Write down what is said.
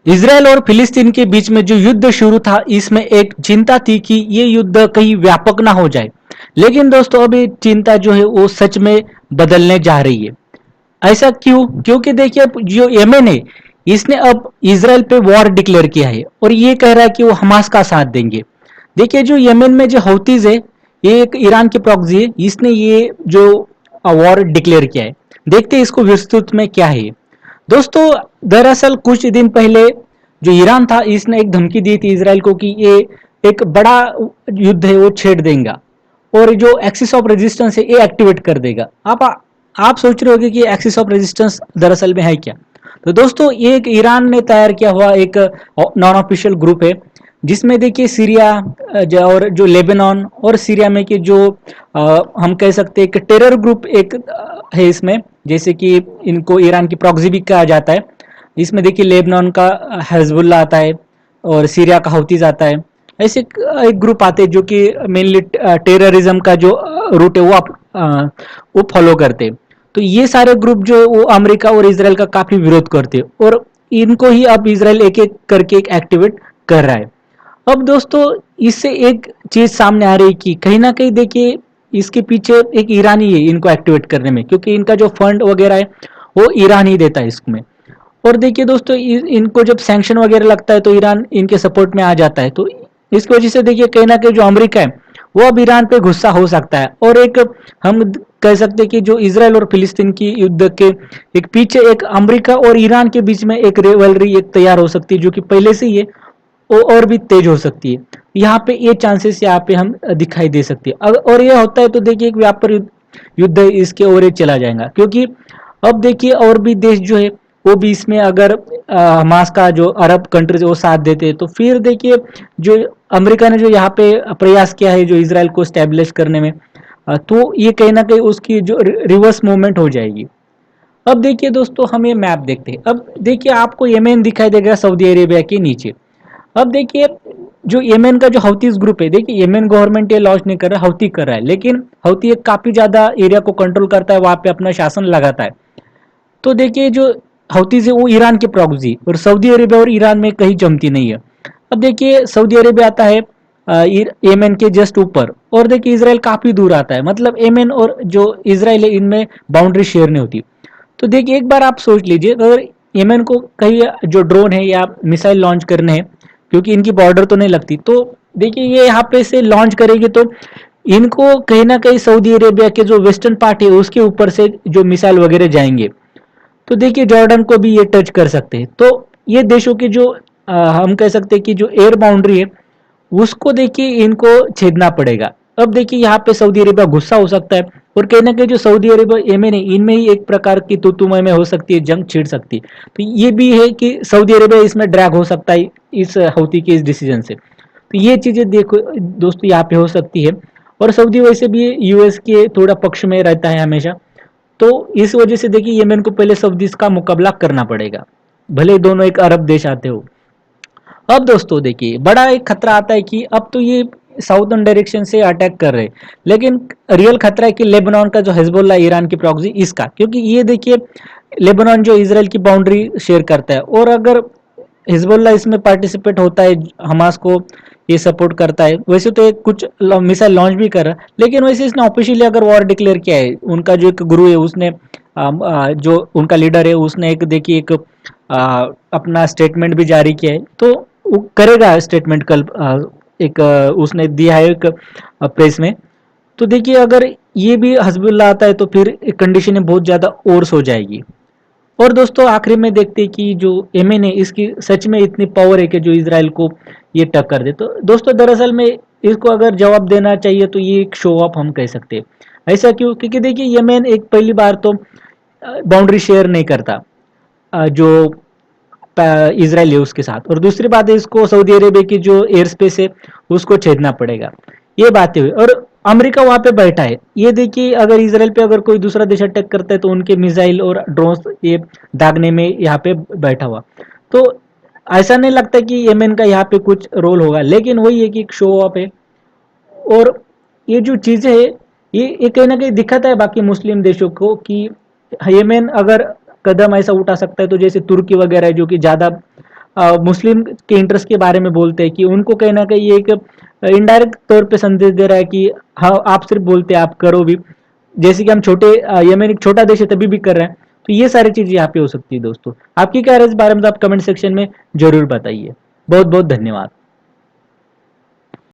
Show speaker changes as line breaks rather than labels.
Israel और फिलिस्तीन के बीच में जो युद्ध शुरू था, इसमें एक चिंता थी कि ये युद्ध कहीं व्यापक ना हो जाए। लेकिन दोस्तों अब ये चिंता जो है वो सच में बदलने जा रही है। ऐसा क्यों? क्योंकि देखिए अब जो यमन है, इसने अब इसराइल पे वॉर डिक्लेयर किया है और ये कह रहा है कि वो हमास का साथ देंगे। देखिए जो यमन में जो हौतीज है, ये एक ईरान के प्रॉक्सी है, इसने ये जो वॉर डिक्लेयर किया है। देखते हैं इसको विस्तृत में क्या है। दोस्तों दरअसल कुछ दिन पहले जो ईरान था, इसने एक धमकी दी थी इसराइल को कि ये एक बड़ा युद्ध है वो छेड़ देगा और जो एक्सिस ऑफ रेजिस्टेंस है ये एक्टिवेट कर देगा। आप सोच रहे होगे कि एक्सिस ऑफ रेजिस्टेंस दरअसल में है क्या। तो दोस्तों ये एक ईरान ने तैयार किया हुआ एक नॉन ऑफिशियल ग्रुप है, जिसमें देखिए सीरिया और जो लेबनान और सीरिया में के जो हम कह सकते हैं कि टेरर ग्रुप एक है इसमें, जैसे कि इनको ईरान की प्रॉक्सी भी कहा जाता है। इसमें देखिए लेबनान का हिजबुल्लाह आता है और सीरिया का हौतीज आता है। ऐसे एक ग्रुप आते हैं जो कि मेनली टेररिज्म का जो रूट है वो वो फॉलो करते हैं। तो ये सारे ग्रुप जो है वो अमेरिका और इसराइल का काफी विरोध करते हैं और इनको ही अब इसराइल एक एक करके एक एक्टिवेट कर रहा है। अब दोस्तों इससे एक चीज सामने आ रही है कि कहीं ना कहीं देखिए इसके पीछे एक ईरान ही है इनको एक्टिवेट करने में, क्योंकि इनका जो फंड वगैरह है वो ईरान ही देता है इसमें। और देखिए दोस्तों इनको जब सैंक्शन वगैरह लगता है तो ईरान इनके सपोर्ट में आ जाता है। तो इसकी वजह से देखिए कहीं ना कहीं जो अमेरिका है वो अब ईरान पे गुस्सा हो सकता है और एक हम कह सकते हैं कि जो इसराइल और फिलिस्तीन की युद्ध के एक पीछे एक अमेरिका और ईरान के बीच में एक रेवलरी एक तैयार हो सकती है, जो कि पहले से ही है वो और भी तेज हो सकती है। यहाँ पे ये चांसेस यहाँ पे हम दिखाई दे सकती है। और ये होता है तो देखिए एक व्यापार युद्ध इसके ओर ही चला जाएगा, क्योंकि अब देखिए और भी देश जो है वो भी इसमें अगर हमास का जो अरब कंट्रीज वो साथ देते हैं तो फिर देखिए जो अमेरिका ने जो यहाँ पे प्रयास किया है जो इसराइल को स्टैब्लिश करने में, तो ये कहीं ना कहीं उसकी जो रिवर्स मूवमेंट हो जाएगी। अब देखिए दोस्तों हम ये मैप देखते हैं। अब देखिए आपको यमन दिखाई देगा सऊदी अरेबिया के नीचे। अब देखिए जो यमन का जो हौतीस ग्रुप है, देखिए यमन गवर्नमेंट ये लॉन्च नहीं कर रहा, हौती कर रहा है, लेकिन हौती एक काफी ज्यादा एरिया को कंट्रोल करता है, वहां पे अपना शासन लगाता है। तो देखिए जो हौतीज है वो ईरान के प्रॉक्सी और सऊदी अरेबिया और ईरान में कहीं जमती नहीं है। अब देखिए सऊदी अरेबिया आता है यमन के जस्ट ऊपर और देखिए इसराइल काफी दूर आता है, मतलब यमन और जो इसराइल है इनमें बाउंड्री शेयर नहीं होती। तो देखिए एक बार आप सोच लीजिए अगर यमन को कहीं जो ड्रोन है या मिसाइल लॉन्च करने हैं, क्योंकि इनकी बॉर्डर तो नहीं लगती, तो देखिए ये यहाँ पे से लॉन्च करेगी तो इनको कहीं ना कहीं सऊदी अरेबिया के जो वेस्टर्न पार्ट है उसके ऊपर से जो मिसाइल वगैरह जाएंगे, तो देखिए जॉर्डन को भी ये टच कर सकते हैं। तो ये देशों की जो हम कह सकते हैं कि जो एयर बाउंड्री है उसको देखिए इनको छेदना पड़ेगा। अब देखिए यहाँ पे सऊदी अरेबिया गुस्सा हो सकता है और कहीं ना कहीं जो सऊदी अरेबिया यमन है इनमें ही एक प्रकार की तुतुमय में हो सकती है, जंग छिड़ सकती है। तो ये भी है कि सऊदी अरेबिया इसमें ड्रैग हो सकता है इस हouthi के इस डिसीजन से। तो ये चीजें देखो दोस्तों यहाँ पे हो सकती है। और सऊदी वैसे भी यूएस के थोड़ा पक्ष में रहता है हमेशा, तो इस वजह से देखिए यमन को पहले सऊदीज का मुकाबला करना पड़ेगा, भले दोनों एक अरब देश आते हो। अब दोस्तों देखिए बड़ा एक खतरा आता है कि अब तो ये साउथर्न डायरेक्शन से अटैक कर रहे, लेकिन रियल खतरा है कि लेबनान का जो हिजबुल्लाह ईरान की प्रॉक्सी इसका, क्योंकि ये देखिए लेबनान जो इसराइल की बाउंड्री शेयर करता है और अगर हिजबुल्लाह इसमें पार्टिसिपेट होता है, हमास को ये सपोर्ट करता है, वैसे तो एक कुछ मिसाइल लॉन्च भी कर रहा है, लेकिन वैसे इसने ऑफिशियली अगर वॉर डिक्लेयर किया है, उनका जो एक गुरु है उसने जो उनका लीडर है उसने एक देखिए एक अपना स्टेटमेंट भी जारी किया है, तो वो करेगा स्टेटमेंट कल एक उसने दिया है एक प्रेस में। तो देखिए अगर ये भी हिजबुल्लाह आता है तो फिर कंडीशन बहुत ज़्यादा ओर्स हो जाएगी। और दोस्तों आखिरी में देखते हैं कि जो यमन है इसकी सच में इतनी पावर है कि जो इसराइल को ये टक्कर दे। तो दोस्तों दरअसल में इसको अगर जवाब देना चाहिए तो ये एक शो ऑफ हम कह सकते हैं। ऐसा क्यों? क्योंकि देखिए यमन एक पहली बार तो बाउंड्री शेयर नहीं करता जो इसराइल है उसके साथ, और दूसरी बात है इसको सऊदी अरेबिया की जो एयर स्पेस है उसको छेदना पड़ेगा। ये बातें हुई और अमेरिका वहां पे बैठा है। ये देखिए अगर इसराइल पे अगर कोई दूसरा देश अटैक करता है तो उनके मिसाइल और ड्रोन्स ये दागने में यहाँ पे बैठा हुआ। तो ऐसा नहीं लगता कि यमन का यहाँ पे कुछ रोल होगा, लेकिन वही है कि एक शो ऑफ है। और ये जो चीजें है ये कहीं ना कहीं दिखाता है बाकी मुस्लिम देशों को कि यमन अगर कदम ऐसा उठा सकता है तो जैसे तुर्की वगैरह है जो कि ज्यादा मुस्लिम के इंटरेस्ट के बारे में बोलते हैं कि उनको कहीं ना कहीं एक इनडायरेक्ट तौर पे संदेश दे रहा है कि हाँ आप सिर्फ बोलते हैं, आप करो भी। जैसे कि हम छोटे यमन एक छोटा देश है तभी भी कर रहे हैं। तो ये सारी चीज यहाँ पे हो सकती है दोस्तों। आपकी क्या राय इस बारे में, तो आप कमेंट सेक्शन में जरूर बताइए। बहुत बहुत धन्यवाद।